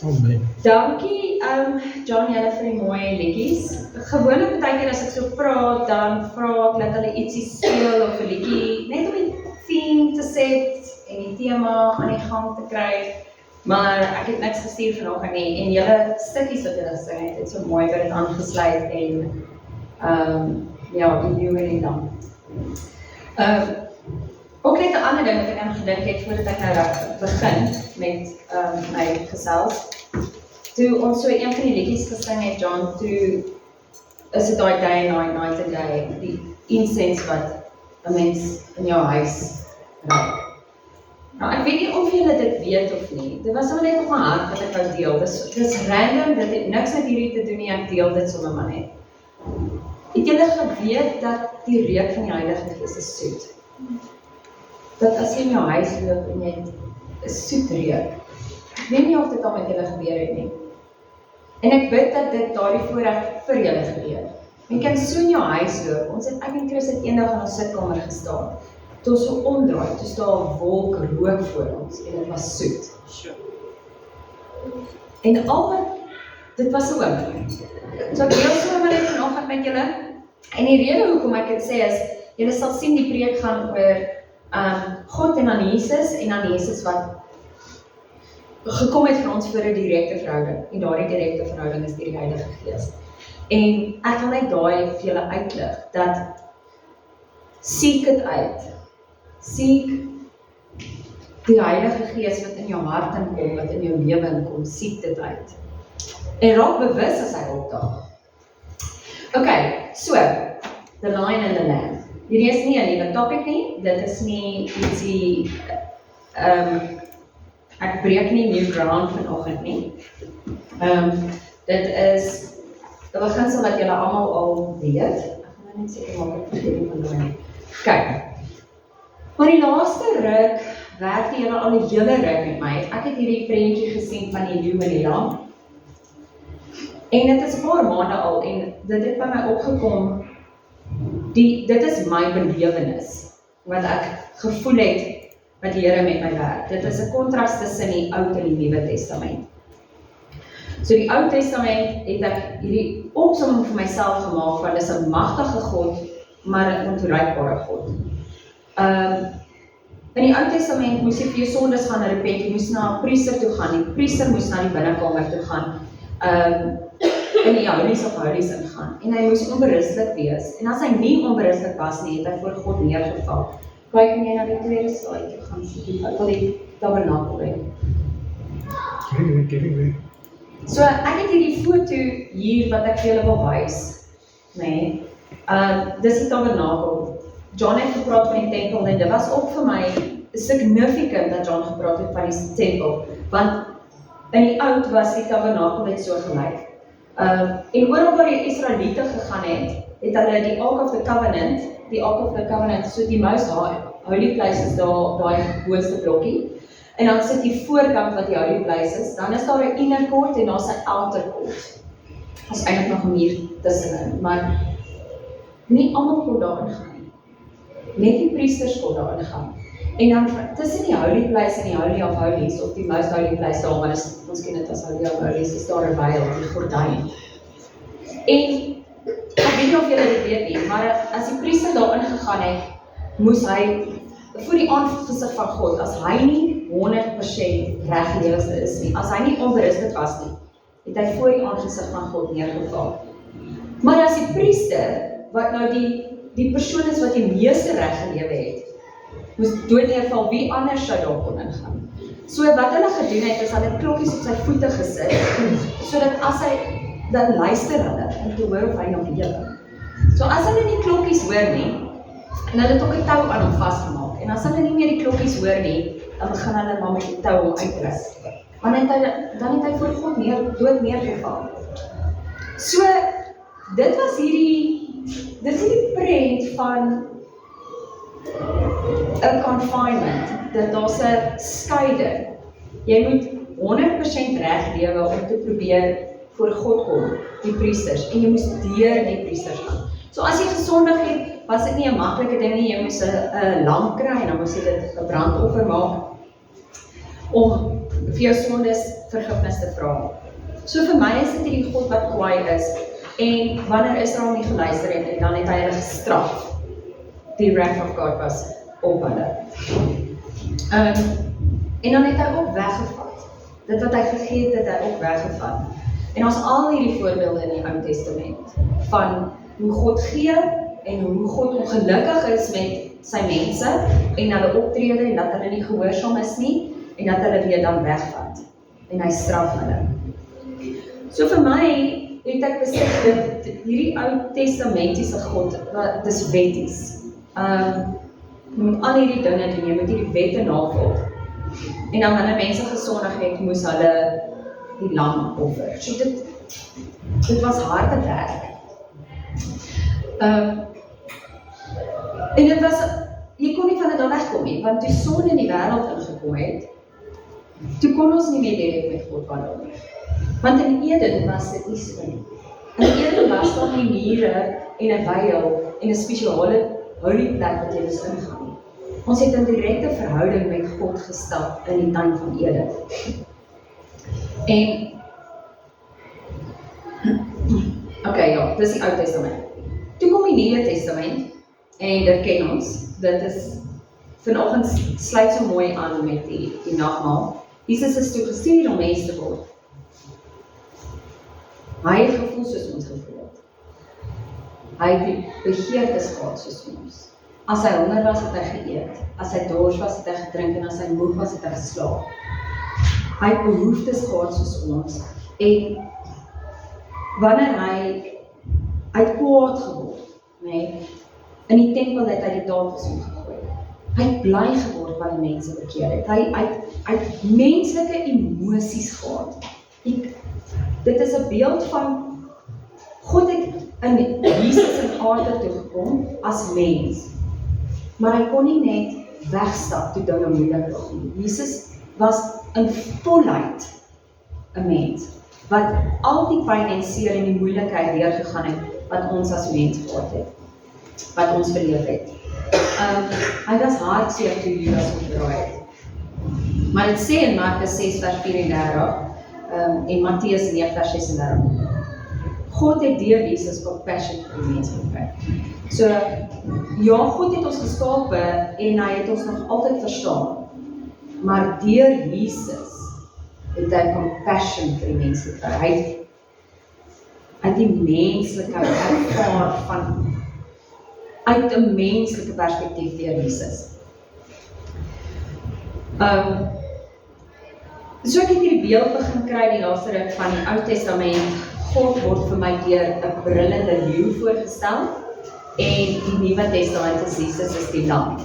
Amen. Dankie, John, julle vir die mooi liedjies. Gewoonlik baie keer as ek so praat, dan vra ek dat hulle ietsie speel of 'n liedjie, net om die theme te set en die tema aan die gang te kry. Maar ek het niks gestuur vanoggend nie en julle stukkies wat julle gesing het so mooi by dit aangesluit en ja, die nieuwe en die dan. Ook net 'n ander ding wat ek aan gedink het voordat ek nou begin met my gesels. Toe ons so een van die liedjies gesing het, John, toe is dit daai day and night and day, die incense wat 'n mens in jou huis ruik. Nou, ek weet nie of julle dit weet of nie. Dit was net op my hart wat ek wou deel. Dis random, dit het niks met hierdie te doen nie, ek deel dit sommer maar net. Het julle geweet dat die reuk van die Heilige Gees is soet? Dat as jy in jou huis loop en jy het 'n soet reuk. Ek weet nie of dit al met julle gebeur het nie. En ek bid dat dit daardie voorreg vir julle gebeur. En kan so in jou huis loop. Ek en Chris het eendag in ons sitkamer gestaan. Toe ons so omdraai, toe staan 'n wolk rook voor ons en dit was soet. En dit was 'n oomblik. So ek deel sommer net vanoggend met julle. En die rede hoekom ek dit sê is, julle sal sien die preek gaan oor God en aan Jesus wat gekom het vir ons vir 'n direkte verhouding. En daardie direkte verhouding is deur die Heilige Gees. En ek wil net daai vir julle uitlig, dat seek dit uit. Seek die Heilige Gees wat in jou hart inkom, wat in jou lewe inkom, seek dit uit. En raak bewus as hy opdaag. Okay, so, the Lion and the Lamb. Hierdie is nie 'n nuwe topic nie, dit is nie ietsie, ek breek nie new ground vanoggend nie. Dit is 'n beginsel wat julle almal al weet. Ek gaan net seker maak ek vergeet nie van daai. Kyk. Maar die laaste ruk werk julle al 'n hele ruk met my. Ek het hierdie prentjie gesien van die leeu en die lam. En dit is 'n paar maande al en dit het by my opgekom. Dit is my belewenis wat ek gevoel het wat die Here met my werk. Dit is 'n kontras tussen die Ou en die Nuwe Testament. So die Ou Testament het ek hierdie opsomming vir myself gemaak van dis 'n magtige God, maar 'n ontoereikbare God. In die Ou Testament moes jy vir jou sondes gaan repent, jy moes na 'n priester toe gaan, die priester moes na die binnekamer toe gaan, in die Holies of Holies ingaan, en hy moes onberustig wees, en as hy nie onberustig was nie, het hy voor God neergeval. Kyk jy na die tweede slide toe gaan, ek wil die tabernakel hê. So, ek het hierdie foto hier wat ek vir julle wil wys, nee, dis die tabernakel. John het gepraat van die tempel en dit was ook vir my significant dat John gepraat het van die tempel, want in die oud was die tabernakel net so gelyk. En oral waar die Israeliete gegaan het hulle die Ark of the Covenant, so die most holy place is daai boonste blokkie, en dan sit die voorkant wat die holy place is, dan is daar 'n inner court en daar's 'n outer court. Daar is eintlik nog 'n muur tussenin, maar nie almal kon daarin gaan. Net die priesters kon daarin gaan. En dan tussen die holy place en die Holy of Holies, of die most holy place daar, maar ons ken dit as Holy of Holies, is daar 'n veil, die gordyn. En ek weet nie of julle dit weet nie, maar as die priester daarin gegaan het, moes hy voor die aangesig van God, as hy nie 100% reggelewe is nie, as hy nie onberustig was nie, het hy voor die aangesig van God neergeval. Maar as die priester, wat nou die persoon is wat die meeste reg gelewe het, moes dood neerval, wie anders sou daar kon ingaan. So wat hulle gedoen het, is hulle klokkies op sy voete gesit, sodat as hy, dan luister hulle, om te hoor of hy nog lewe. So as hulle nie klokkies hoor nie, en hulle het ook 'n tou aan hom vasgemaak, en as hulle nie meer die klokkies hoor nie, dan begin hulle maar met die tou om uitrus. Dan het hy voor God dood neergeval. So, dit was hierdie prent van 'n confinement, dat daar's 'n skeiding. Jy moet 100% reg lewe om te probeer voor God kom, die priesters, en jy moes deur die priesters gaan. So as jy gesondig het, was dit nie 'n maklike ding nie, jy moes 'n lam kry, en dan moes jy dit 'n brandoffer maak, om vir jou sondes vergifnis te vra. So vir my is dit hierdie God wat kwaai is, en wanneer Israel nie geluister het, en dan het hy hulle gestraf. Die wrath of God was op hulle. En dan het hy ook weggevat. Dit wat hy gegee het, het hy ook weggevat. En ons al hierdie voorbeelde in die Ou Testament, van hoe God gee, en hoe God ongelukkig is met sy mense, en hulle optrede, en dat hulle nie gehoorsaam is nie, en dat hulle weer dan wegvat. En hy straf hulle. So vir my, het ek besef dat hierdie Ou Testamentiese God, dis wetties. Jy moet al hierdie dinge doen, jy moet hierdie wette navolg. En dan wanneer mense gesondig het, moes hulle die lam offer. So dit was harde werk. En dit was, jy kon nie van dit al wegkom nie, want toe sonde in die wêreld ingekom het, toe kon ons nie meer direk met God wandel nie. Want in Eden was dit nie so nie. In Eden was daar nie mure en 'n wyl en 'n spesiale holy plek wat jy moes ingaan nie. Ons het 'n direkte verhouding met God gestap in die tuin van Eden. En ja, dis die Ou Testament. Toe kom die Nuwe Testament, en dit ken ons, dit is, vanoggend sluit so mooi aan met die nagmaal. Jesus is toe gestuur om mens te word. Hy het gevoel soos ons gevoel het. Hy het die begeertes gehad soos ons. As hy honger was, het hy geëet. As hy dors was, het hy gedrink, en as hy moeg was, het hy geslaap. Hy het behoeftes gehad soos ons, en wanneer hy het kwaad geword, nee, in die tempel het hy die tafels omgegooi. Hy het bly geword wanneer mense bekeer het. Hy het menslike emosies gehad. Dit is 'n beeld van God het in Jesus in aarde toe gekom as mens, maar hy kon nie net wegstap toe dinge moeilik was nie. Jesus was in volheid 'n mens, wat al die pyn en seer en die moeilikheid deurgegaan het, wat ons as mens gehad het, wat ons beleef het. Hy was hartseer toe Judas omdraai het. Maar dit sê in Markus 6 vers 34 en Matteus 9 vers 36. God het deur Jesus compassion vir die mense gekry. So, ja, God het ons geskape en hy het ons nog altyd verstaan. Maar deur Jesus het hy compassion vir die mense gekry. Hy het die menslike ervaar van uit 'n menslike perspektief deur Jesus. So ek het hierdie beeld begin kry die laaste ruk van die Ou Testament. God word vir my deur 'n brullende leeu voorgestel en die Nuwe Testament is Jesus is die lam.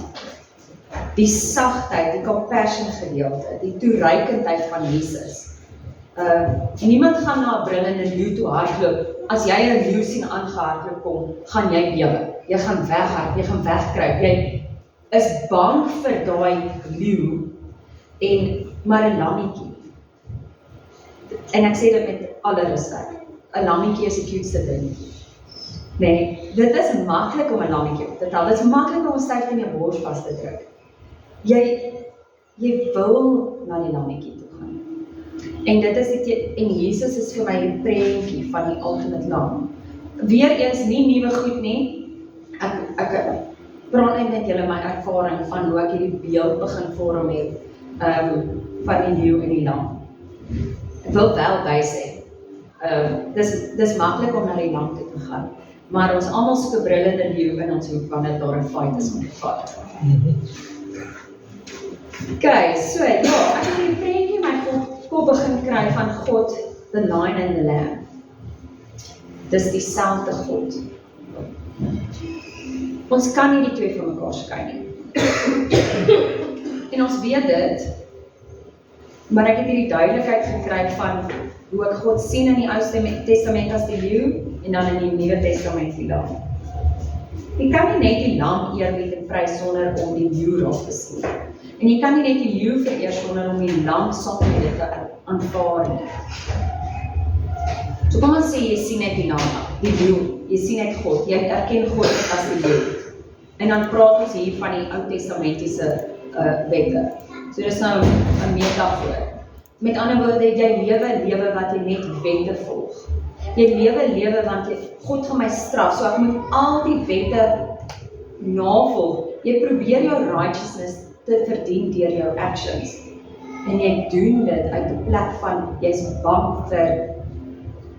Die sagtheid, die compassion gedeelte, die toereikendheid van Jesus. Niemand gaan na 'n brullende leeu toe hardloop. As jy 'n leeu sien aangehardloop kom, gaan jy bewe. Jy gaan weghard, jy gaan wegkruip. Jy is bang vir daai leeu maar 'n lammetjie. En ek sê dit met alle respek. 'n lammetjie is die cuteste ding. Nee, dit is maklik om 'n lammetjie op te tel. Dit is maklik om 'n styf in jou bors vas te druk. Jy wil na die lammetjie toe gaan. En dit is en Jesus is vir my die prentjie van die ultimate lam. Weereens nie nuwe goed nie. Ek praat net met julle my ervaring van hoe ek hierdie beeld begin vorm het van die leeu en die lam. Ek wil wel bysê, dis maklik om na die lam toe te gaan, maar ons almal soek 'n brullende leeu in ons hoek wanneer daar 'n fight is om te vat. Okay, so ja, ek het hierdie prentjie in my kop begin kry van God, the Lion and the Lamb. Dis dieselfde God. Ons kan nie die twee van mekaar skei nie. En ons weet dit, maar ek het hierdie duidelikheid gekry van hoe ek God sien in die Ou Testament as die leeu en dan in die Nuwe Testament die lam. Jy kan nie net die lam eerbied en prys sonder om die leeu raak te sien. En jy kan nie net die leeu vereer sonder om die lam saam met dit te aanvaar nie. So kom ons sê, jy sien net die lam, die leeu, jy sien net God, jy erken God as die leeu. En dan praat ons hier van die Ou Testamentiese wette. So dis nou 'n metafoor. Met ander woorde, jy lewe wat jy net wette volg. Jy lewe want God gaan my straf, so ek moet al die wette navolg. Jy probeer jou righteousness te verdien deur jou actions. En jy doen dit uit 'n plek van, jy's bang vir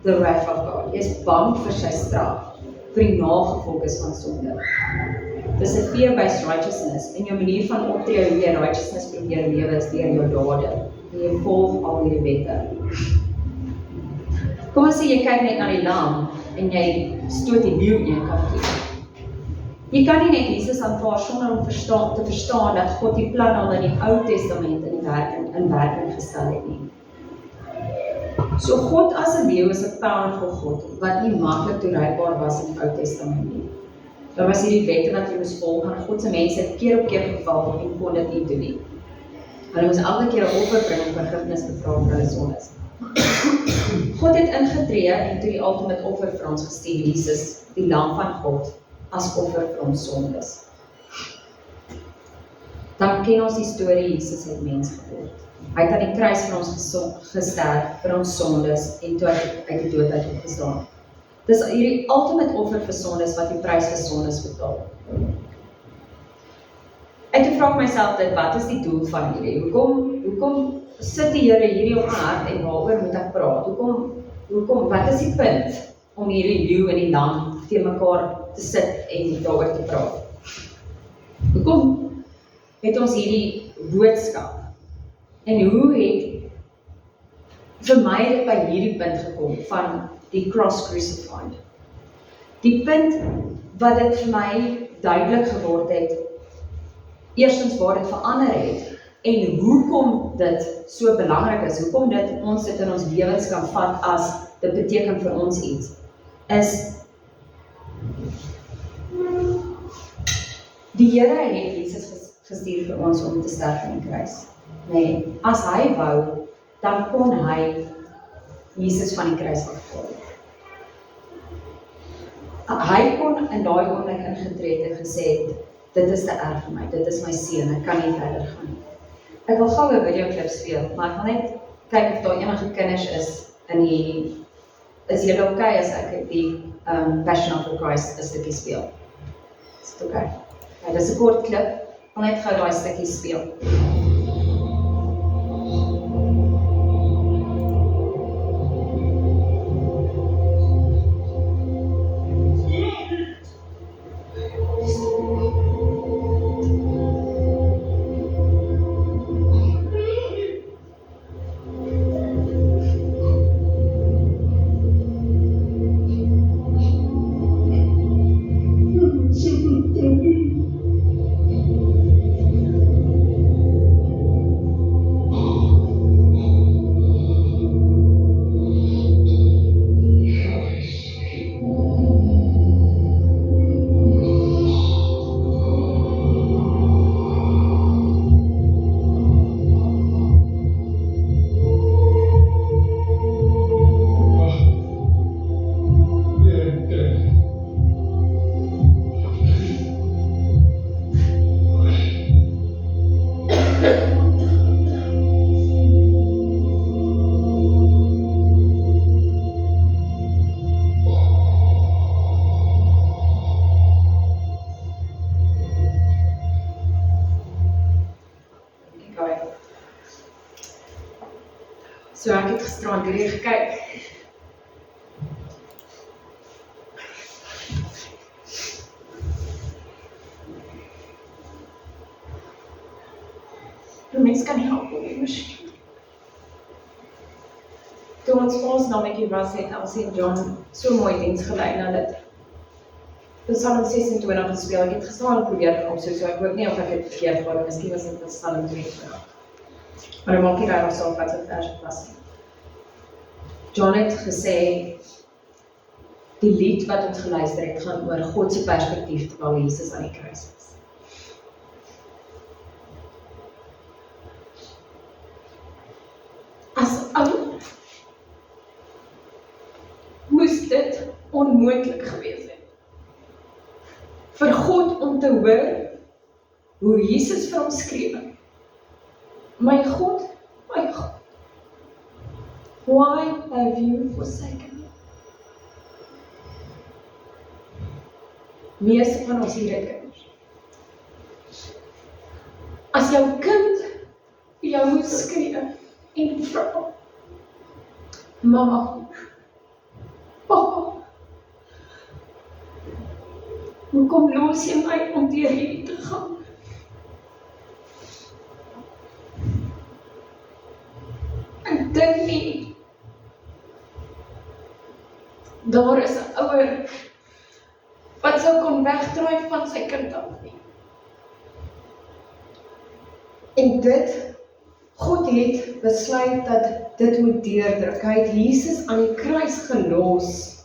the wrath of God. Jy's bang vir sy straf, vir die nagevolges van sonde. Dis 'n fear-based righteousness, en jou manier van optree hoe jy righteousness probeer lewe is deur jou dade. En jy volg al hierdie wette. Kom ons sê jy kyk net na die lam, en jy stoot die leeu een kant toe. Jy kan nie net Jesus aanvaar sonder om te verstaan dat God die plan al in die Ou Testament in werking gestel het nie. So God as 'n leeu is 'n powerful God, wat nie maklik toereikbaar was in die Ou Testament nie. Daar was hierdie wette wat jy moes volg, en God se mense keer op keer geval en kon dit nie doen nie. Hulle moes elke keer 'n offer bring om vergifnis te vra vir hulle sondes. God het ingetree en toe die ultimate offer vir ons gestuur, Jesus, die lam van God, as offer vir ons sondes. Dan ken ons die storie, Jesus het mens geword. Hy het aan die kruis vir ons gesterf, vir ons sondes, en toe uit die dood uit opgestaan. Dis hierdie ultimate offer vir sondes, wat die prys vir sondes betaal. En toe vra ek myself dit, wat is die doel van hierdie? Hoekom sit die Here hierdie op my hart en waaroor moet ek praat? Wat is die punt om hierdie leeu en die lam teen mekaar te sit en daaroor te praat? Hoekom het ons hierdie boodskap? En hoe het vir my dit by hierdie punt gekom van die cross crucified? Die punt wat dit vir my duidelik geword het, eerstens waar dit verander het, en hoekom dit so belangrik is, hoekom ons dit in ons lewens kan vat as dit beteken vir ons iets, is die Here het Jesus gestuur vir ons om te sterf in die kruis. Nee, as hy wou, dan kon hy Jesus van die kruis afhaal. Hy kon in daai oomblik ingetree en gesê, dit is te erg vir my, dit is my seun, ek kan nie verder gaan nie. Ek wil gou 'n videoclip speel, maar ek wil net kyk of daar enige kinders is julle okay as ek die Passion of the Christ 'n stukkie speel? Is dit okay? Ja, dis 'n kort klip, ek wil net gou daai stukkie speel. So ek het gisterand hierdie gekyk. Die mens kan nie help om die miskien. Toe ons paasnametjie was, het Elsie en John so mooi diens gelei na dit. Psalm 26 gespeel, ek het gestaan en probeer opsoek, so ek hoop nie of ek het verkeerd gehad, miskien was dit Psalm 22. Maar ek maak nie raar saak wat sy vers was. John het gesê, die lied wat ons geluister het, gaan oor God se perspektief terwyl Jesus aan die kruis was. As ou, moes dit onmoontlik gewees het. Vir God om te hoor, hoe Jesus vir hom skreeu. My God, Why have you forsaken me? Meeste van ons hier het kinders. As jou kind jou moet skree en vra, Mama, Papa, hoekom los jy my om deur hierdie te gaan? Ek dink nie, daar is 'n ouer wat sou kon wegdraai van sy kind af nie. En God het besluit dat dit moet deurdruk. Hy het Jesus aan die kruis gelos.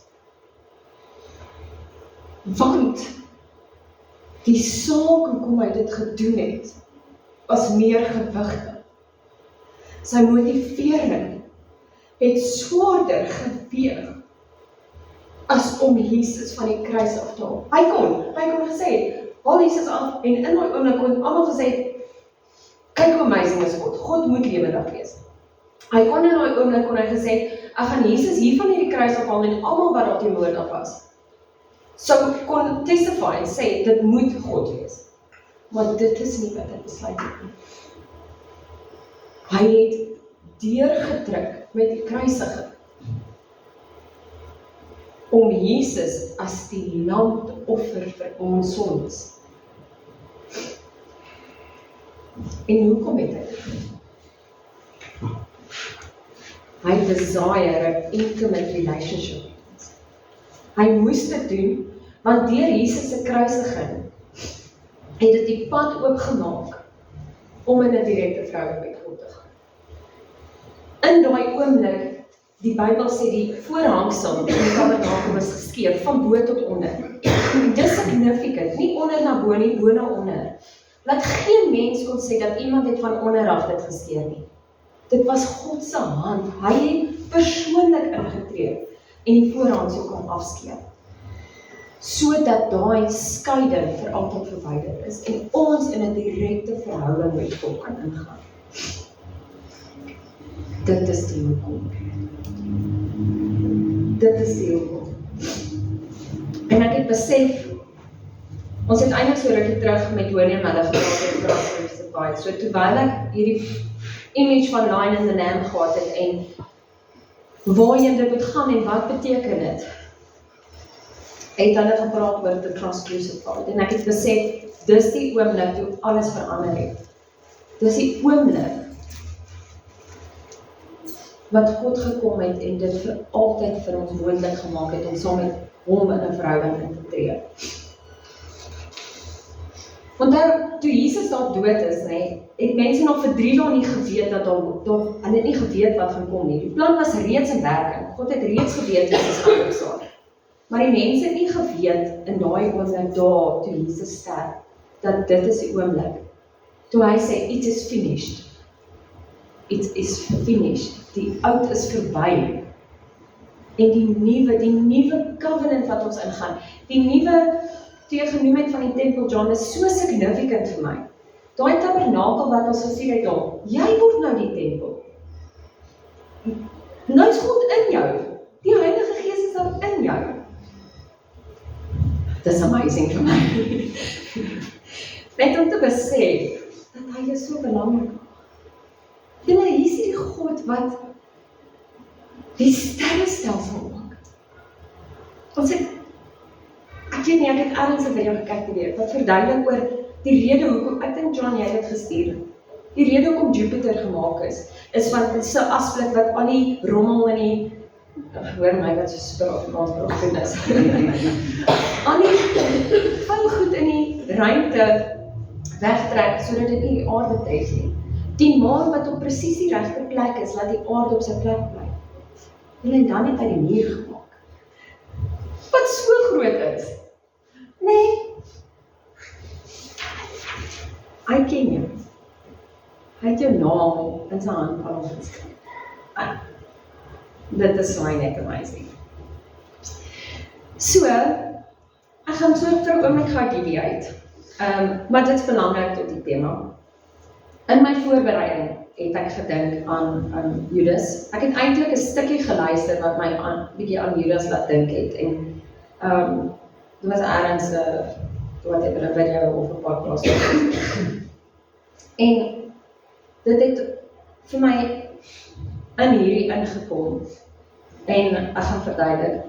Want die saak hoekom hy dit gedoen het, was meer gewigtig. Sy motivering het swaarder geweeg as om Jesus van die kruis af te haal. Hy kon gesê, haal Jesus af, en in my oomblik kon almal gesê, kyk hoe amazing is God, God moet lewendig wees. Hy kon in my oomblik kon hy gesê, ek gaan Jesus hier van hierdie kruis afhaal en almal wat daar teenwoordig was. So kon testify en sê, dit moet God wees. Maar dit is nie wat hy besluit het nie. Hy het deurgedruk met die kruisiging om Jesus as die lam te offer vir ons sondes. En hoekom het hy dit? Hy desire 'n intimate relationship. Hy moes dit doen, want deur Jesus se kruisiging het dit die pad oopgemaak om in 'n direkte verhouding met God te gaan. In daai oomblik, die Bybel sê die voorhangsel in die tabernakel was geskeur van bo tot onder. Dis significant, nie onder na bo nie, bo na onder. Laat geen mens kon sê dat iemand het van onderaf dit geskeur nie. Dit was God se hand. Hy het persoonlik ingetree en die voorhangsel kon afskeer. Sodat daai skeiding vir altyd verwyder is en ons in 'n direkte verhouding met God kan ingaan. Dit is die hoekom. Dit is die hoekom. En ek het besef, ons het eintlik so rukkie terug met Tony en hulle gepraat. So terwyl ek hierdie image van Lion and the Lamb gehad het en waarheen dit moet gaan en wat beteken dit, het hulle gepraat oor the cross-crucified. En ek het besef, dis die oomblik toe alles verander het. Dis die oomblik wat God gekom het en dit vir altyd vir ons moontlik gemaak het om saam met hom in 'n verhouding in te tree. Onthou, toe Jesus daar dood is, het mense nog vir 3 dae nie geweet dat hulle het nie geweet wat gaan kom nie. Die plan was reeds in werking. God het reeds geweet Jesus gaan opstaan. Maar die mense het nie geweet in daai oomblik daar toe Jesus sterf, dat dit is die oomblik. Toe hy sê, it is finished. It is finished. Die oud is verby. En die nuwe covenant wat ons ingaan, die nuwe toe jy genoem het van die tempel, John, is so significant vir my. Daai tabernakel wat ons gesien het al, jy word nou die tempel. Nou is God in jou. Die Heilige Gees is nou in jou. Dis amazing vir my. Net om te besef, dat hy is so belangrik. Julle, hier is die God wat die sterrestelsel maak. Ons het, ek weet nie, ek het ergens 'n video gekyk weer, wat verduidelik oor die rede hoekom, ek dink John, jy het dit gestuur. Die rede hoekom Jupiter gemaak is want dit is 'n asblik wat al die rommel in die, hoor my wat so super Afrikaans praat is. Al die vuil goed in die ruimte wegtrek, sodat dit nie die aarde tref nie. Die maan wat op presies die regte plek is, laat die aarde op sy plek bly. En dan het hy die muur gemaak. Wat so groot is. Nee. Hy ken jou. Hy het jou naam in sy hand van hom geskryf. Dit is my net amazing. So, ek gaan so vir 'n oomblik gaan deviate. Maar dit is belangrik tot die tema. In my voorbereiding het ek gedink aan Judas. Ek het eintlik 'n stukkie geluister wat my bietjie aan Judas laat dink het. En dit was ergens whatever, 'n video of 'n podcast. En dit het vir my in hierdie ingekom. En ek gaan verduidelik.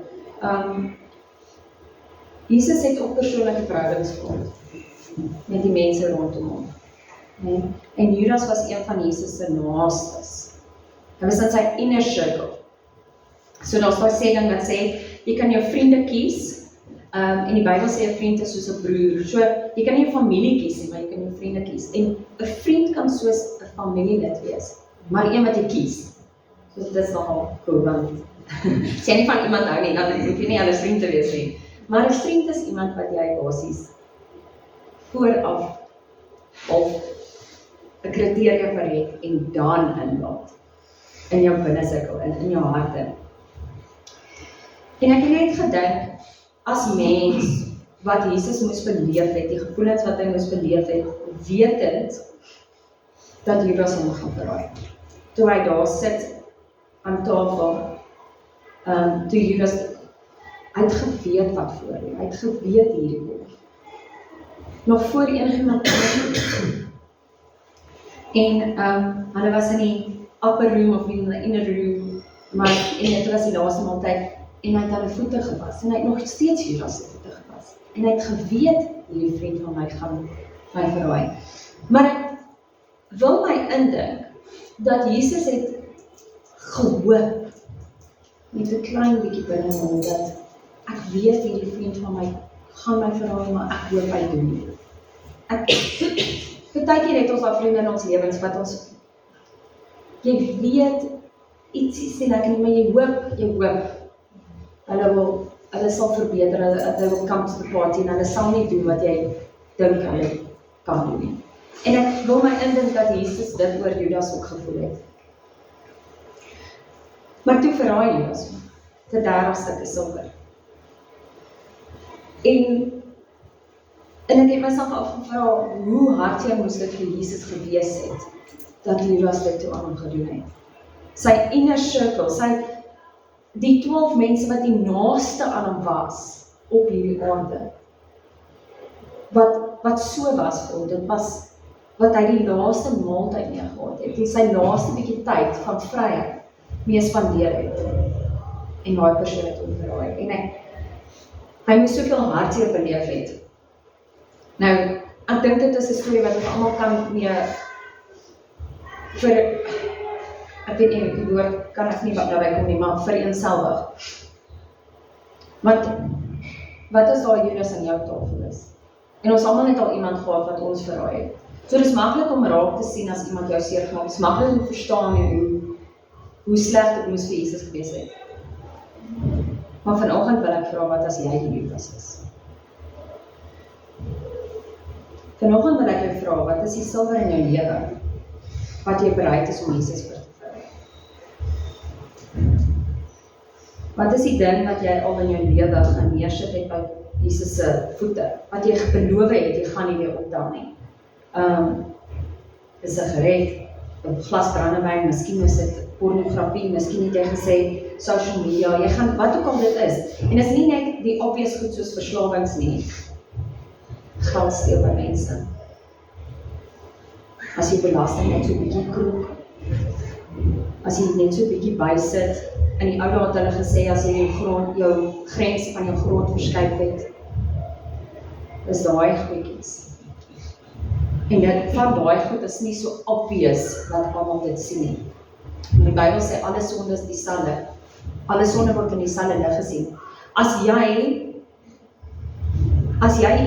Jesus het ook persoonlike verhoudings gehad met die mense rondom hom. Nee? En Judas was een van Jesus se naastes. Hy was in sy inner circle. So daar's daai sê ding wat sê, jy kan jou vriende kies, en die Bybel sê 'n vriend is soos 'n broer. So jy kan nie 'n familie kies nie, maar jy kan jou vriende kies. En 'n vriend kan soos 'n familielid wees, maar een wat jy kies. So dit is nogal cool, want as jy nie van iemand hou nie, dan hoef jy nie hulle vriend te wees nie. Maar 'n vriend is iemand wat jy basies vooraf of 'n kriteria vir het en dan inlaat in jou binnesirkel, in jou harte. En ek het net gedink, as mens wat Jesus moes beleef het, die gevoelens wat hy moes beleef het, wetend dat Judas hom gaan verraai. Toe hy daar sit aan tafel, toe Judas, hy het geweet wat voor hom, hy het geweet hierdie woord. Nog voor enigiemand en hulle was in die upper room of in die inner room, maar en dit was die laaste maaltyd, en hy het hulle voete gewas, en hy het nog steeds Judas se voete gewas, en hy het geweet, hierdie vriend van my gaan my verraai. Maar ek wil my indink, dat Jesus het gehoop, met 'n klein bietjie binne hom, dat ek weet hierdie vriend van my gaan my verraai, maar ek hoop hy doen nie. Partykeer het ons al vriende in ons lewens wat ons, jy weet, ietsie sê lekker nie, maar jy hoop, hulle sal verbeter, hulle wil come to the party, en hulle sal nie doen wat jy dink hulle kan doen nie. En ek wil my indink dat Jesus dit oor Judas ook gevoel het. Maar toe verraai Judas, vir 30 stukke silwer. En ek het myself afgevra, hoe hartseer moes dit vir Jesus gewees het, dat Judas dit toe aan hom gedoen het. Sy inner circle, die 12 mense wat die naaste aan hom was, op hierdie aarde, wat so was vir hom, dit was, wat hy die laaste maaltyd mee gehad het, en sy laaste bietjie tyd van vryheid mee spandeer het, en daai persoon het hom verraai, en hy moes soveel hartseer beleef het. Nou, ek dink dit is 'n storie wat ons almal kan mee, ek weet nie, die woord kan ek nie wat daarby kom nie, maar vereenselwig. Want, wat is daar Judas aan jou tafel is? En ons almal het al iemand gehad wat ons verraai het. So dis maklik om raak te sien as iemand jou seer gemaak, dis maklik om te verstaan hoe sleg dit moes vir Jesus gewees het. Maar vanoggend wil ek vra, wat as jy die Judas is? Vanoggend wil ek jou vra, wat is die silwer in jou lewe, wat jy bereid is om Jesus vir te verraai? Wat is die ding wat jy al in jou lewe gaan neersit het by Jesus se voete, wat jy beloof het, jy gaan nie weer optel nie? 'n sigaret, 'n glas brandewyn, miskien is dit pornografie, miskien het jy gesê social media, jy gaan, wat ook al dit is, en is nie net die obvious goed soos verslawings nie, geld steel by mense, as jy belasting net so bietjie kroek, as jy net so bietjie bysit, in die ou dae het hulle gesê, as jy jou grens van jou grond verskuif het, is daai goedjies. En dit van daai goed is nie so obvious dat almal dit sien nie. Maar die Bybel sê alle sonde is dieselfde. Alle sonde word in dieselfde lig gesien. As jy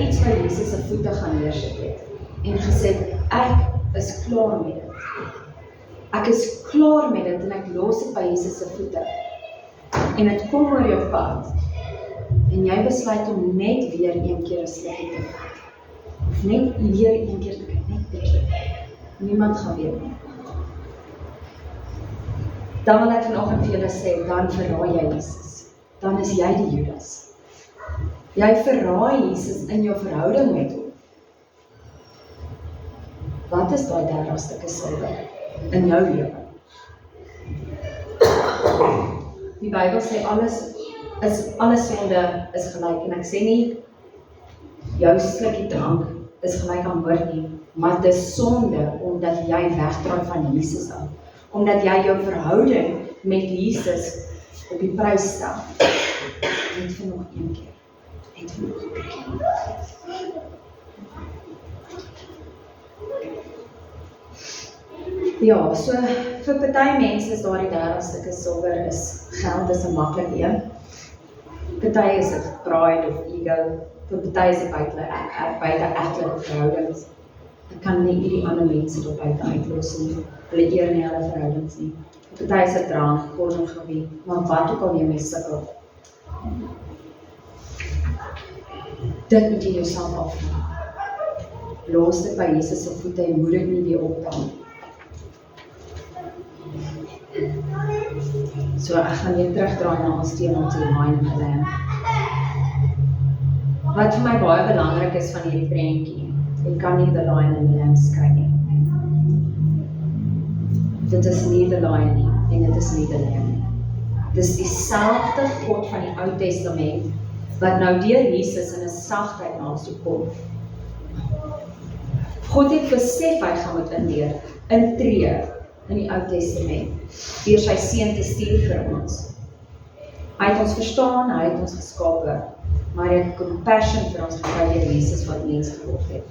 iets by Jesus se voete gaan neersit het en gesê ek is klaar met dit. Ek is klaar met dit en ek los dit by Jesus se voete. En dit kom oor jou pad. En jy besluit om net weer een keer 'n slukkie te vat. Of net weer een keer te kyk, net bietjie. Niemand gaan weet nie. Dan wil ek vanoggend vir julle sê, dan verraai jy Jesus. Dan is jy die Judas. Jy verraai Jesus in jou verhouding met hom. Wat is daai 30 stukke silwer in jou lewe? Die Bybel sê alles sonde is gelyk, en ek sê nie jou slukkie drank is gelyk aan moord nie, maar dit is sonde omdat jy wegdraai van Jesus af, omdat jy jou verhouding met Jesus op die prys stel. Net vir nog een keer. Net vir nog een keer. Ja, so vir party mense is daardie 30 stukke silwer is geld is 'n maklike een. Party is dit pride of ego, vir party is dit buite-egtelike verhoudings. Ek kan nie hierdie ander mense tot buite uitlos nie, hulle eer nie hulle verhoudings nie. Vir party is dit drank, pornografie, maar wat ook al jy mee sukkel. Dit moet jy jouself afneem. Los dit by Jesus se voete en moet dit nie weer optel. So ek gaan weer terugdraai na ons tema te Lion and the Lamb. Wat vir my baie belangrik is van hierdie prentjie, jy kan nie the Lion and the Lamb skei nie. Dit is nie the Lion nie, en dit is nie the Lamb nie. Dit is dieselfde God van die Ou Testament, wat nou deur Jesus in 'n sagtheid na ons toe kom. God het besef hy gaan moet intree in die Ou Testament, deur sy seun te stuur vir ons. Hy het ons verstaan, hy het ons geskape, maar hy het compassion vir ons gekry deur Jesus wat mens geword het.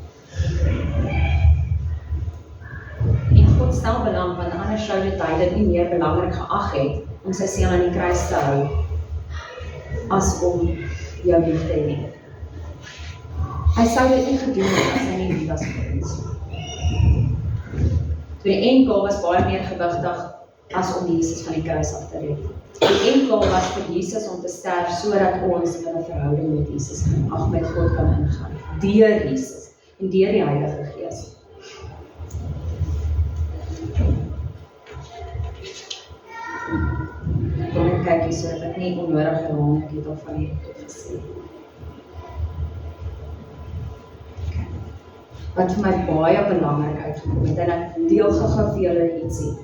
En God stel belang, want anders sou hy dit nie meer belangrik geag het om sy seun aan die kruis te hou, as om jou lief te hê. Hy sou dit nie gedoen het as hy nie lief was vir ons. So die enkel was baie meer gewigtig as om Jesus van die kruis af te red. Die enkel was vir Jesus om te sterf, sodat ons in 'n verhouding met Jesus met God kan ingaan. Deur Jesus en deur die Heilige Gees. Kom ek kyk hier sodat ek nie onnodig geraak het of van hier tot gesê. Wat vir my baie belangrik uitgekom het, en ek deel gou vir julle ietsie.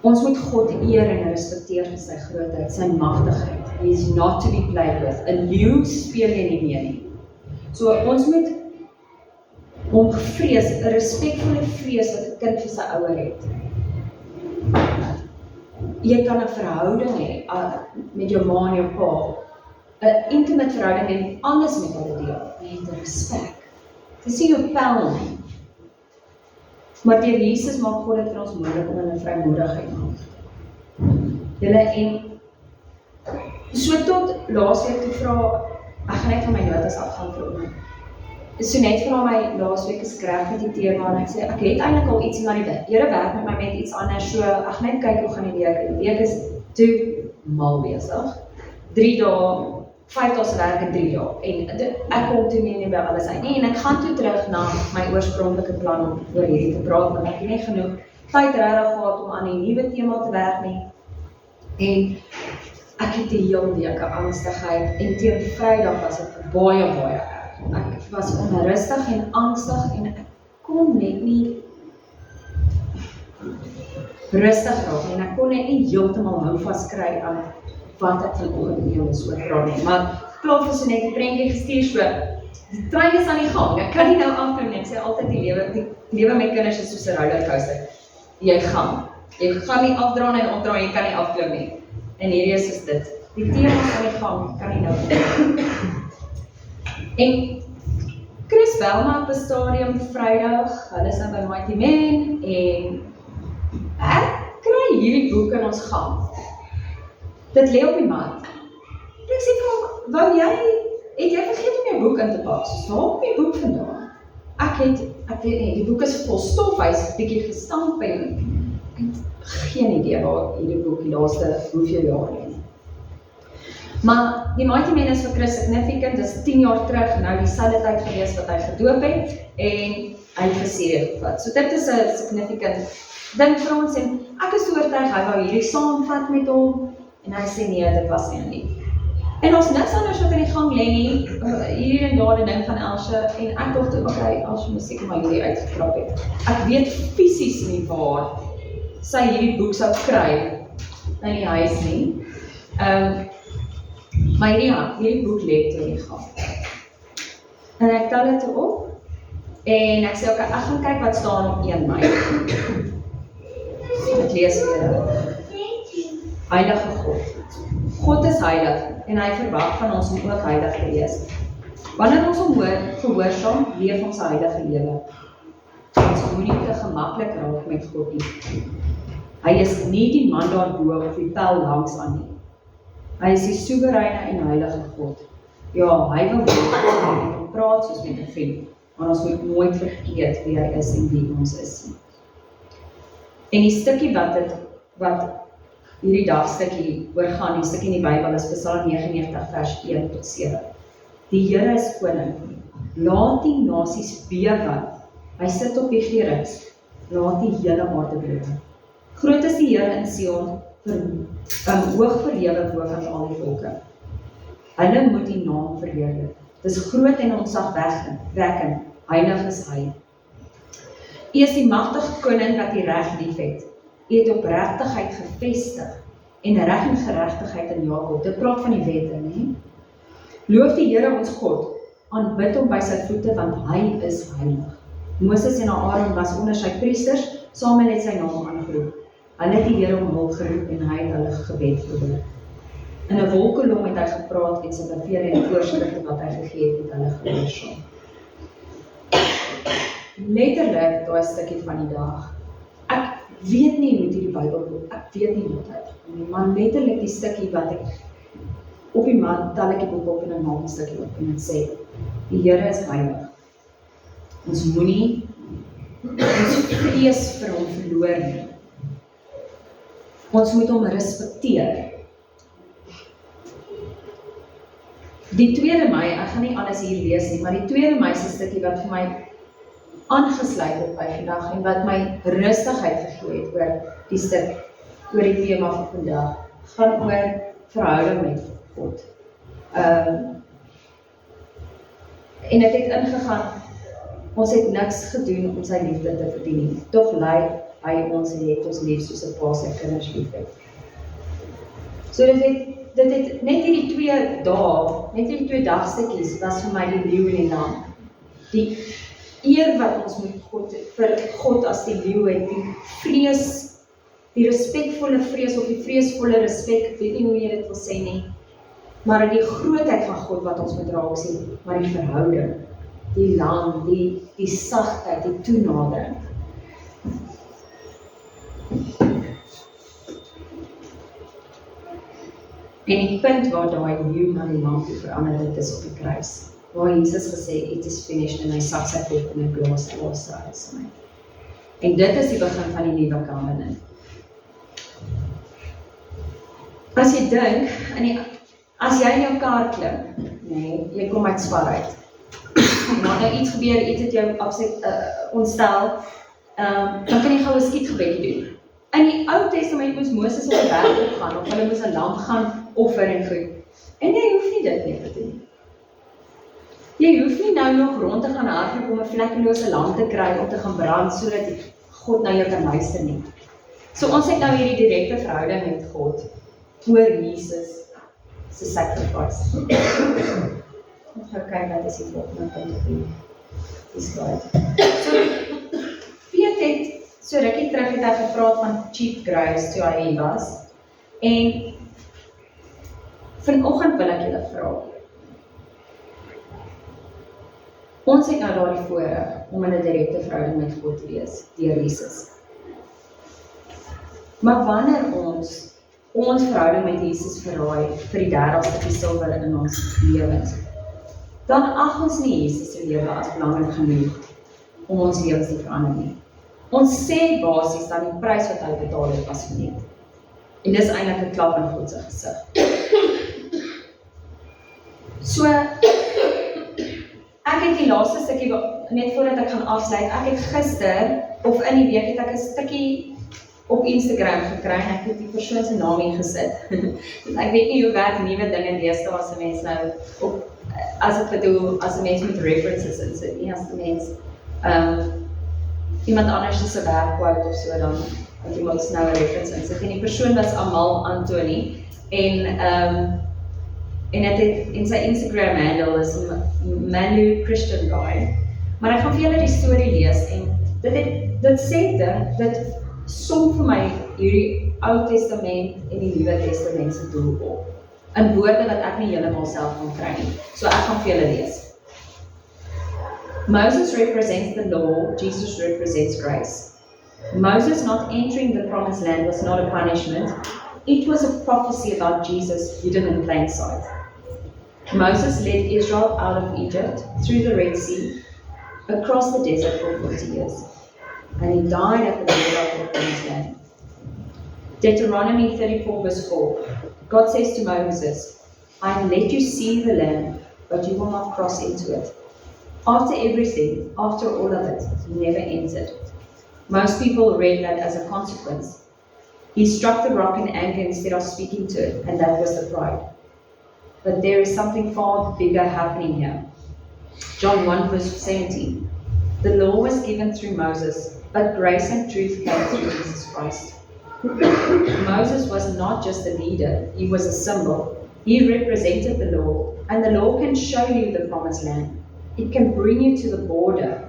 Ons moet God eer en respekteer vir sy grootheid, sy magtigheid. He is not to be played with. 'n leeu speel jy nie meer nie. So ons moet hom vrees, 'n respekvolle vrees wat 'n kind vir sy ouer het. Jy kan 'n verhouding hê met jou ma en jou pa, 'n intimate verhouding en alles met hulle deel, met respek. Dis nie jou pel nie. Maar deur Jesus maak God dit vir ons moontlik om in 'n vrymoedigheid te julle en so tot laasweek toe vra, ek gaan net van my notas afgaan vir oomlik. So net vra my laasweek is reg met die tema en ek sê, ek het eintlik al iets, maar die Here werk met my met iets anders, so ek gaan net kyk hoe gaan die week. Die week is toe mal besig. 3 dae, 5 dae se werk in 3 dae. En ek kom toe nie by alles uit nie. En ek gaan toe terug na my oorspronklike plan om oor hierdie te praat, maar ek het nie genoeg tyd regtig gehad om aan die nuwe tema te werk nie. En ek het die hele week 'n angstigheid en teen Vrydag was dit baie erg. Ek was onrustig en angstig en ek kon net nie rustig raak nie. En ek kon net nie heeltemal hou vaskry aan wat ek vanoggend mee ons oor praat nie. Maar klaar vir so net die prentjie gestuur, so die trein is aan die gang. Ek kan nie nou afklim nie. Ek sê altyd die lewe met kinders is soos 'n rollercoaster. Jy gaan nie afdraai en opdraai, jy kan nie afklim nie. En hierdie is soos dit. Die tema is aan die gang, kan nie nou. En Chris Belma op die stadium Vrydag, hulle is nou by Mighty Men en ek kry hierdie boek in ons gang. Dit lê op die mat. Ek sê vir hom, het jy vergeet om jou boek in te pak? So, waar kom die boek vandaan? Ek weet nie, die boek is vol stof, hy is 'n bietjie gestamp en ek het geen idee waar hierdie boek die laaste hoeveel jaar lê. Maar die Mighty Men is vir Chris significant, dis 10 jaar terug, nou dieselfde tyd gewees wat hy gedoop het, en hy het vir Sirius gevat. So dit is 'n significant ding vir ons, en ek is oortuig, hy wou hierdie saamvat met hom, en hy sê nee, dit was nie. En ons niks anders wat in die gang lê nie, hier en daar 'n ding van Elsje, en ek dink toe, okay, Elsje moet seker maar hierdie uitgekrap het. Ek weet fisies nie waar sy hierdie boek sou kry in die huis nie. Maar hierdie boek lê toe in die gang. En ek tel dit toe op, en ek sê, okay, ek gaan kyk wat staan op 1 Mei. Ek lees weer. Heilige God. God is heilig, en hy verwag van ons om ook heilig te wees. Wanneer ons hom gehoorsaam, leef ons heilige lewe. Ons moet nie te gemaklik raak met God nie. Hy is nie die man daarbo of die pel langs aan nie. Hy is die soewereine en heilige God. Ja, hy wil praat soos met 'n vriend, maar ons moet nooit vergeet wie hy is en wie ons is nie. En die stukkie wat hierdie dagstukkie oorgaan, die stukkie in die Bybel is Psalm 99 vers 1 tot 7. Die Here is koning, laat die nasies bewe, hy sit op die gerings, laat die hele aarde bewe. Groot is die Here in Sion, hoog verhewe boven al die volke. Hulle moet die naam verheerlik. Dis groot en ontzagwekkend, heilig is hy. U is die magtige koning wat die reg lief het. U het opregtigheid gevestig en reg en geregtigheid in Jakob. Dit praat van die wette, nie? Loof die Here ons God, aanbid hom by sy voete, want hy is heilig. Moses en Aaron was onder sy priesters, Samuel het sy naam aangeroep. Hulle het die Here om hulp geroep en hy het hulle gebed verhoor. In 'n wolkkolom het hy gepraat en sy bevele en voorskrifte wat hy gegee het hulle gehoorsaam. Letterlik daai stukkie van die dag. Ek weet nie hoe die Bybel, ek weet nie wat hy, maar letterlik die stukkie wat ek op die man, tel ek die boek op en dan maak die stukkie op en het sê, die Here is heilig. Ons moenie ons vrees vir hom verloor nie. Ons moet hom respekteer. Die 2 Mei, ek gaan nie alles hier lees nie, maar die 2 Mei is 'n stukkie wat vir my aangesluit het by vandag en wat my rustigheid gegee het oor die stuk, oor die tema van vandag. Gaan oor verhouding met God. En dit het ingegaan, ons het niks gedoen om sy liefde te verdien nie. Tog lei hy ons en het ons lief soos 'n pa sy kinders lief het. So dit het net hierdie 2 dae, net hierdie 2 dagstukkies was vir my die leeu en die lam. Die eer wat ons moet vir God as die leeu het, die vrees, die respekvolle vrees of die vreesvolle respek, ek weet nie hoe jy dit wil sê nie, maar die grootheid van God wat ons moet raak sien, maar die verhouding, die lam, die sagtheid, die toenadering. En die punt waar daai leeu na die lam toe verander het is op die kruis. Waar Jesus gesê, it is finished, en hy sak sy kop in 'n glas laaste uit my. En dit is die begin van die nuwe covenant. As jy dink, as jy in jou kar klim, nee, jy kom uit Spar uit, en dan nou iets gebeur, iets het jou ontstel, dan kan jy gou 'n skietgebedjie doen. In die Ou Testament moes Moses op die berg opgaan, of hulle moes 'n lam gaan offer en goed. En jy hoef nie dit meer te doen. Jy hoef nie nou nog rond te gaan hardloop om 'n vlekkelose lam te kry om te gaan brand, sodat God na jou kan luister nie. So ons het nou hierdie direkte verhouding met God, oor Jesus se sacrifice. Ons gaan kyk wat is die volgende punt op die slide. So, Piet het, so rukkie terug het hy gepraat van cheap grace toe hy was, en vanoggend wil ek julle vra, ons het nou daardie voorreg om in 'n direkte verhouding met God te wees, deur Jesus. Maar wanneer ons verhouding met Jesus verraai vir die 30 stukkie silwer in ons lewens, dan ag ons nie Jesus se lewe as belangrik genoeg om ons lewens te verander nie. Ons sê basies dat die prys wat hy betaal het was verniet. En dis eintlik 'n klap in God se gesig. So, ek het die laaste stukkie, net voordat ek gaan afsluit, ek het gister, of in die week het ek 'n stukkie op Instagram gekry en ek het die persoon se naam ingesit. Ek weet nie hoe werk nuwe dinge deesdae as 'n mens nou op as ek bedoel as 'n mens met references insit, nie as 'n mens iemand anders se werkquote of so dan want iemand nou 'n reference insit en die persoon was Amal Antoni en het in sy Instagram handle is Manu Christian Guy. Maar ek gaan vir julle die storie lees en dit sê dit som vir my hierdie Ou Testament en die Nuwe Testament se doel op. In woorde wat ek nie heeltemal self kan kry nie. So ek gaan vir julle lees. Moses represents the law, Jesus represents grace. Moses not entering the promised land was not a punishment. It was a prophecy about Jesus hidden in plain sight. Moses led Israel out of Egypt, through the Red Sea, across the desert for 40 years. And he died at the border of the promised land. Deuteronomy 34 verse 4. God says to Moses, I have let you see the land, but you will not cross into it. After everything, after all of it, he never entered. Most people read that as a consequence. He struck the rock in anger instead of speaking to it, and that was the pride. But there is something far bigger happening here. John 1 verse 17. The law was given through Moses, but grace and truth came through Jesus Christ. Moses was not just a leader, he was a symbol. He represented the law, and the law can show you the promised land. It can bring you to the border.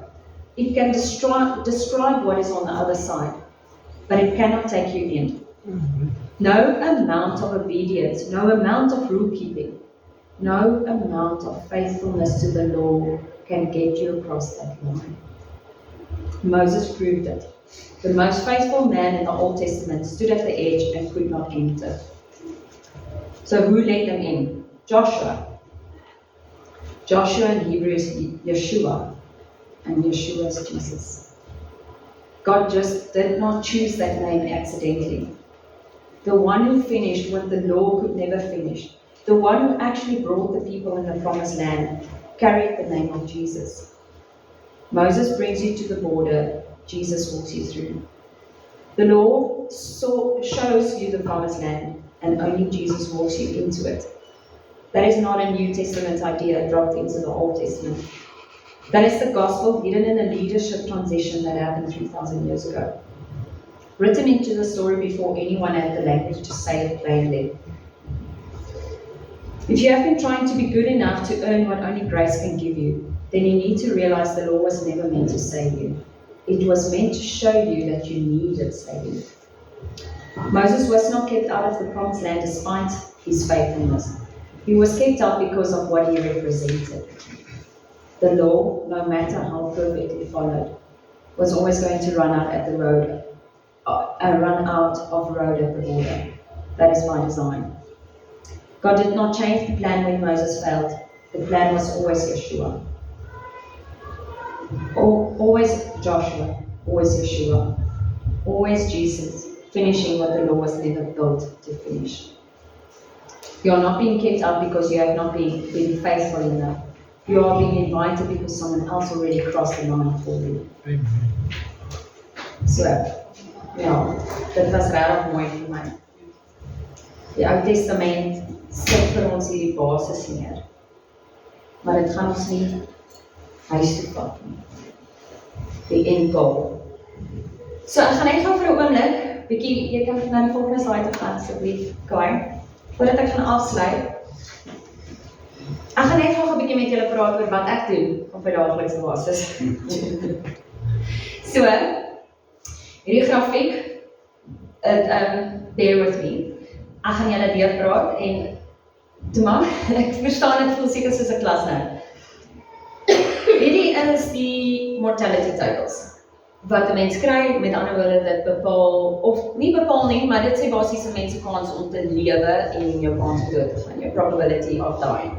It can describe what is on the other side, but it cannot take you in. No amount of obedience, no amount of rule keeping, no amount of faithfulness to the law can get you across that line. Moses proved it. The most faithful man in the Old Testament stood at the edge and could not enter. So who let them in? Joshua. Joshua in Hebrew is Yeshua, and Yeshua is Jesus. God just did not choose that name accidentally. The one who finished what the law could never finish, the one who actually brought the people in the promised land, carried the name of Jesus. Moses brings you to the border, Jesus walks you through. The law shows you the promised land, and only Jesus walks you into it. That is not a New Testament idea dropped into the Old Testament. That is the gospel hidden in a leadership transition that happened 3,000 years ago. Written into the story before anyone had the language to say it plainly. If you have been trying to be good enough to earn what only grace can give you, then you need to realize the law was never meant to save you. It was meant to show you that you needed saving. Moses was not kept out of the promised land despite his faithfulness. He was kept out because of what he represented. The law, no matter how perfectly followed, was always going to run out of road at the border. That is by design. God did not change the plan when Moses failed. The plan was always Yeshua. Always Joshua, always Yeshua, always Jesus, finishing what the law was never built to finish. You are not being kept out because you have not been faithful enough. You are being invited because someone else already crossed the line for you. Amen. So, ja, dit was regtig mooi vir my. Die Ou Testament sit vir ons hierdie basis neer. Maar dit gaan ons nie huis toe vat nie. Die end goal. So, ek gaan net gou vir 'n oomblik, bietjie, jy kan na die volgende slide toe gaan, asseblief, Kai. Voordat ek gaan afsluit. Ek gaan net gou 'n bietjie met julle praat oor wat ek doen op 'n daaglikse basis. So, hierdie grafiek, bear with me. Ek gaan julle deurpraat en toe maar, ek verstaan dit voel seker soos 'n klas nou. Hierdie is die mortality tables. Wat 'n mens kry, met ander woorde dit bepaal, of nie bepaal nie, maar dit sê basies 'n mens se kans om te lewe en jou kans om dood te gaan, your probability of dying.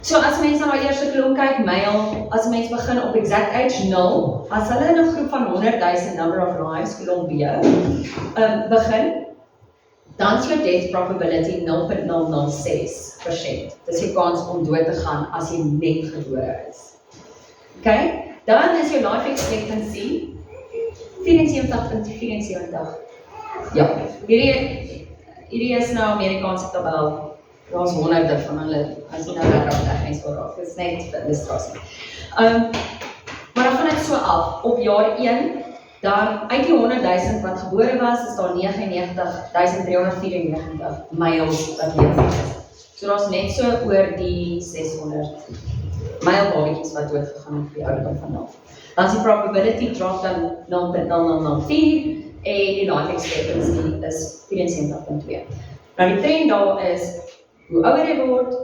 So as mense na die eerste klomp kyk, male, as mens begin op exact age 0, as hulle in 'n groep van 100,000 number of lives, klomp B, begin, dan is jou death probability 0.006%. Dis jou kans om dood te gaan as jy net gebore is. Okay? Dan is jou life expectancy 74.74 Ja, hierdie is nou Amerikaanse tabel. Daar's honderde van hulle, as jy nou regtig nie so raak, dit is net vir illustrasie. Maar dan gaan dit so af, op jaar 1, dan uit die 100.000 wat gebore was, is daar 99.394 myls wat leef is. So daar's net so oor die 600 mylbabietjies wat doodgegaan het vir die ouderdom van 0. Dan is die probability drop dan 0.0004 en die life expectancy is 74.2. Nou die trend daar is, hoe ouder jy word,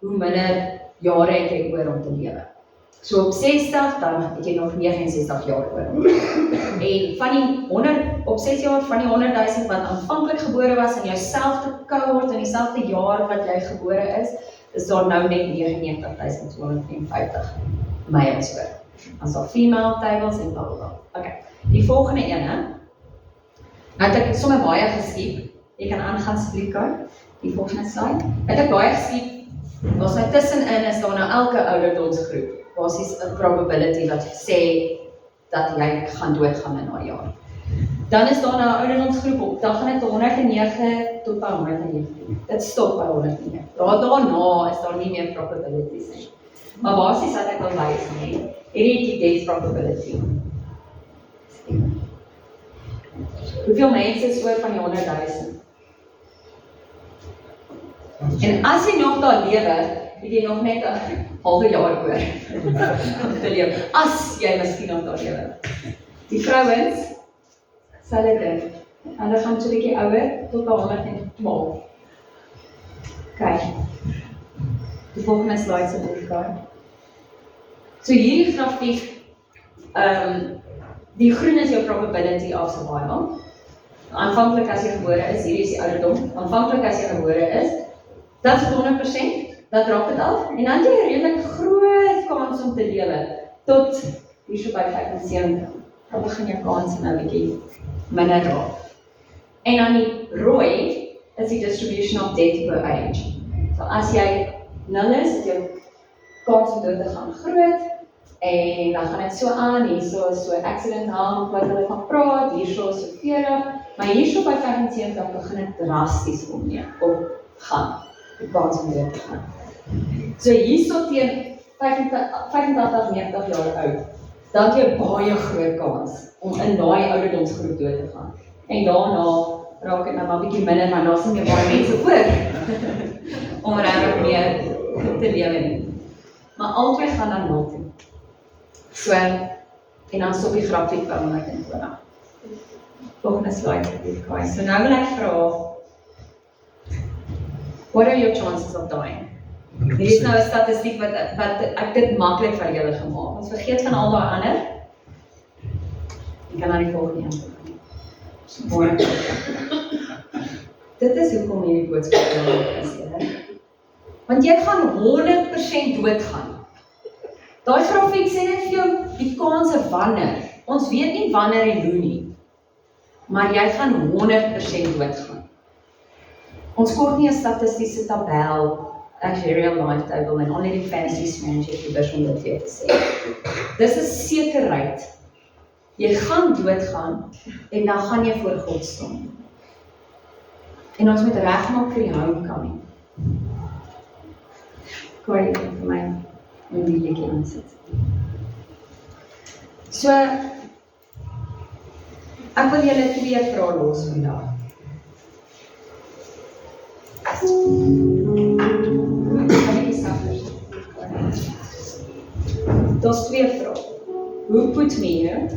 hoe minder jare het jy oor om te lewe. So op 60, dan het jy nog 69 jaar oor. En van die 100, op 6 jaar van die 100.000 wat aanvanklik gebore was in jouselfde cohort, in dieselfde jaar wat jy gebore is daar nou net 99.250 myls oor. Dan is daar female tables en blablabla. Okay, die volgende ene, nou het ek sommer baie geskiep, jy kan aangaan asseblief kan, die volgende slide. Het ek baie geskiep, ons nou tussenin is daar nou elke ouderdomsgroep, basies 'n probability wat sê dat jy gaan doodgaan in 'n jaar. Dan is daar nou 'n ouderdomsgroep op, dan gaan dit 109 tot by 119. Dit stop by 109. Daarna is daar nie meer probabilities nie. Maar basies wat ek wil wys nie, hierdie die death probability. Hoeveel mense is oor van die 100.000? En as jy nog daar lewe, het jy nog net 'n halwe jaar oor om te lewe. As jy miskien nog daar lewe. Die vrouens, selfde ding. En hulle gaan so 'n bietjie ouer tot by 112. Kyk. Die volgende slide se boekkaart. So hierdie grafiek, die groen is jou probability of survival. Aanvanklik as jy gebore is, hierdie is die ouderdom. Aanvanklik as jy gebore is, dat is 100%. Dat raak dit af, en dan het jy 'n redelik groot kans om te lewe, tot hier so by 75. Dan begin jou kans nou 'n bietjie minder raak. En dan die rooi is die distribution of death per age. So as jy 0 is jou kans om dood te gaan groot, en dan gaan dit so aan, hier so accident harm, wat hulle van praat, hier so 40, maar hier so by 75 begin dit drasties opgaan, die kans om dood te gaan. So hier so teen 85, 90 jaar oud, dan het jy baie groot kans om in daai ouderdomsgroep dood te gaan. En daarna raak dit nou maar bietjie minder, maar daar is nie baie mense oor om regtig meer te lewe nie. Maar albei gaan dan 0 toe. So, en dan stop die grafiek by 120. Volgende slide, guys. So nou wil ek vra, what are your chances of dying? Hier is nou 'n statistiek wat ek dit maklik vir julle gemaak. Ons vergeet van al daai ander. Ek kan na die volgende een toe. Dit is hoekom hierdie boodskap belangrik is, julle. Want jy gaan 100% doodgaan. Daai grafiek sê net vir jou die kanse wanneer. Ons weet nie wanneer en hoe nie. Maar jy gaan 100% doodgaan. Ons kort nie 'n statistiese tabel, actuarial life table en only die fancy spreadsheet om dit vir te sê. Dis 'n sekerheid. Jy gaan doodgaan en dan gaan jy voor God staan. En ons moet regmaak vir die homecoming. Kan jy vir my die liedjie aansit? So, ek wil julle 2 vrae los vandag. Daar's 2 vrae. Hoe put me here?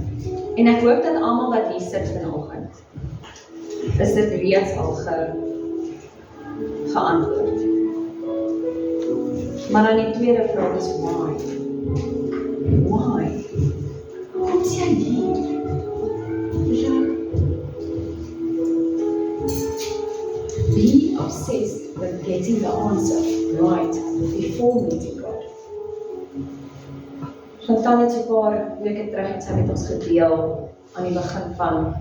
En ek hoop dat almal wat hier sit vanoggend, is dit reeds al geantwoord. Maar dan die tweede vraag is why? Why? Hoekom is jy hier? Be obsessed with getting the answer right before meeting God. Chantal het so 'n paar weke terug het sy met ons gedeel aan die begin van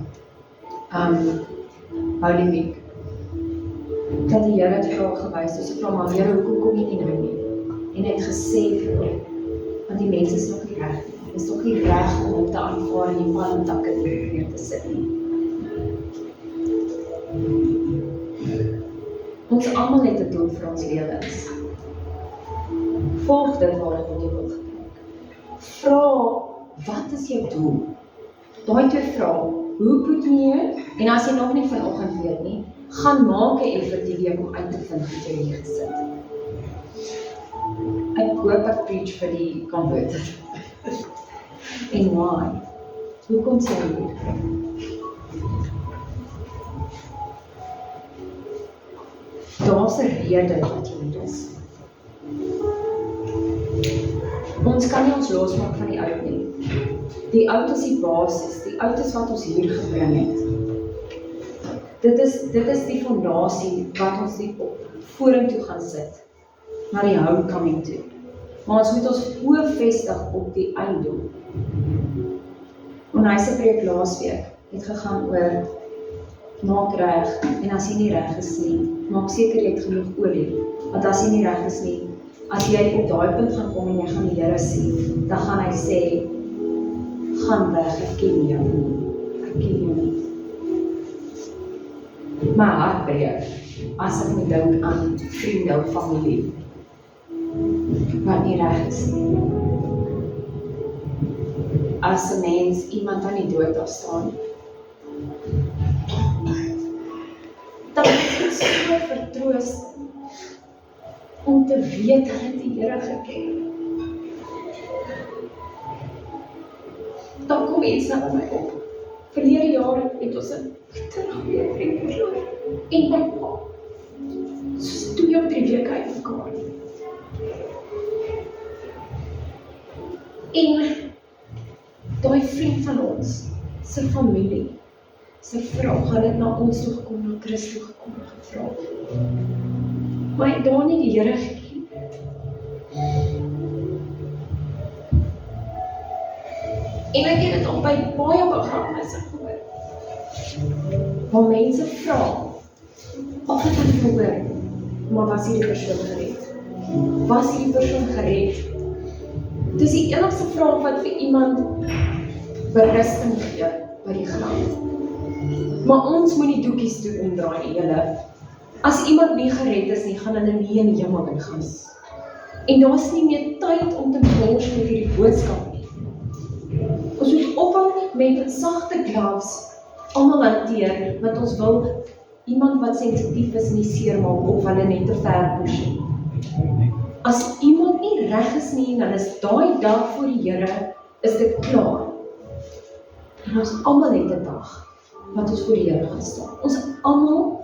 Holy Week. Dat die Here het vir haar gewys, dus ek vra maar, Here, hoekom kom jy nie nou nie? En hy het gesê vir haar, want die mense is nog nie reg nie. Dit is nog nie reg om te aanvaar en die palmtakke neer te sit nie. Ons almal het 'n doel vir ons lewens. Volg dit waar dit in jou wil gebruik. Vra, wat is jou doel? Daai twee vrae, hoe put jy? En as jy nog nie vanoggend weet nie, gaan maak 'n effort die week om uit te vind wat jy hier gesit. Ek hoop ek preach vir die converted. En why? Hoekom sê jy dit? Daar's 'n rede wat jy hier is. Ons kan nie ons losmaak van die oud nie. Die oud is die basis, die oud is wat ons hier gebring het. Dit is die fondasie wat ons die vorentoe gaan sit, na die homecoming toe. Maar ons moet ons oë vestig op die einddoel. En hy se preek laasweek het gegaan oor maak reg, en as jy nie reg is nie, maak seker jy het genoeg olie, want as jy nie reg is nie, as jy op daai punt gaan kom en jy gaan die Here sien, dan gaan hy sê, gaan weg, ek ken jou nie, ek ken jou nie. My hart breek, as ek moet dink aan vriende of familie, wat nie reg is nie. As 'n mens iemand aan die dood afstaan, dan is dit so vertroost om te weet dat het die Here geken. Dan kom iets na my op. Verlede jaar het ons 'n teruggeweer vriend verloor. En my pa, soos 2 of 3 weke uit mekaar. En daai vriend van ons, sy familie, sy vrou, gaan dit na ons toe gekom, na Christus toe gekom en gevra. Maar hy het daar nie die Here geken. En ek het dit al by baie begrafnisse gehoor. Waar mense vra, of het hulle gehoor, maar was hierdie persoon gered? Was hierdie persoon gered? Dis die enigste vraag wat vir iemand berusting gee by die graf. Maar ons moet die doekies toe omdraai nie, julle. As iemand nie gered is nie, gaan hulle nie in die hemel ingaan. En daar is nie meer tyd om te mors met hierdie boodskap nie. Ons moet ophou met sagte gloves almal hanteer, want ons wil iemand wat sensitief is nie seermaak of hulle net te ver push nie. As iemand nie reg is nie, dan is daai dag voor die Here, is dit klaar. En ons almal het 'n dag wat ons voor die Here gaan staan. Ons almal,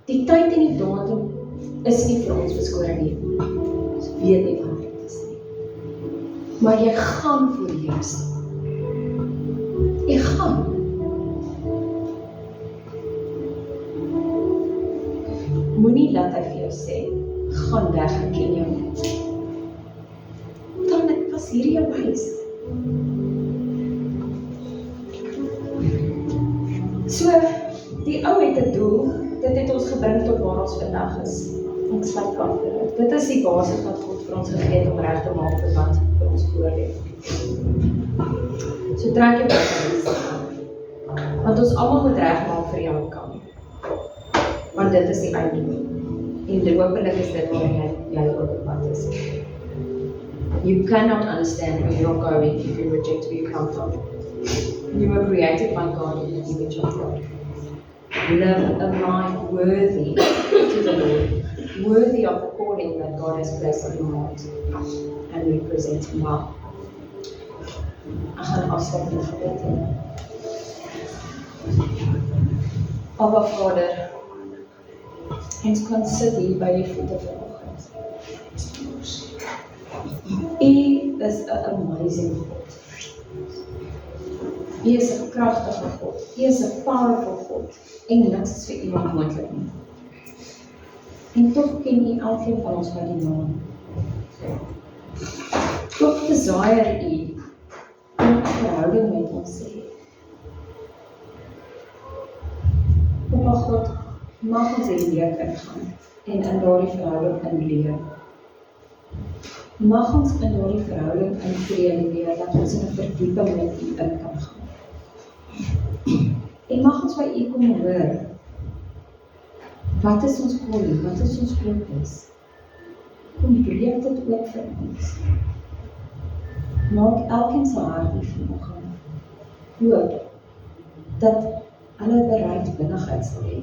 die tyd en die datum is nie vir ons beskore nie. Ons weet nie wat dit is nie. Maar jy gaan voor die Here staan. Jy gaan. Moenie laat hy vir jou sê, gaan weg, ek ken jou nie. Dan was hierdie jou huis. So, die ou het 'n doel, dit het ons gebring tot waar ons vandag is. Ek sluit af vir dit. Dit is die basis wat God vir ons gegee het om reg te maak vir wat vir ons voorlê. So trek jy weg. Want ons almal moet reg maak vir die homecoming. Want dit is die einddoel. En hopelik is dit waar jy op die pad is. You cannot understand where you're going if you reject where you come from. You were created by God in the image of God. Live a life worthy to the Lord, worthy of the calling that God has placed on your heart, and represent Him well. Ek gaan afsluit met gebed. Abba Vader, ons kan sit hier by die voete vanoggend. U is 'n amazing God. U is 'n kragtige God. U is 'n powerful God. En niks is vir iemand moontlik nie. En tog ken U elkeen van ons by die naam. Tog desire U om 'n verhouding met ons hê. Papa God, mag ons hierdie week ingaan en in daardie verhouding inleef. Mag ons in daardie verhouding intree leer dat ons in 'n verdieping met U in kan gaan. En mag ons by U kom hoor Wat is ons calling? Wat is ons purpose? Kom breek dit ook vir ons. Maak elkeen se hart nie vanoggend oop, dat hulle bereidwilligheid sal hê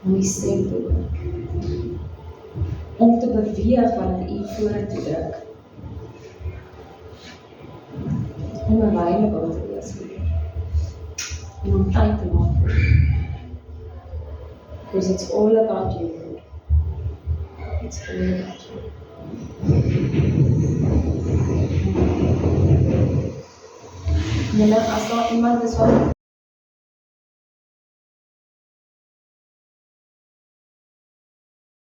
om die stem te hoor, om te beweeg wanneer U vorentoe druk, om available te wees vir U, en om tyd te maak vir U. Because it's all about you, Lord. It's all about you. Julle, as daar iemand is wat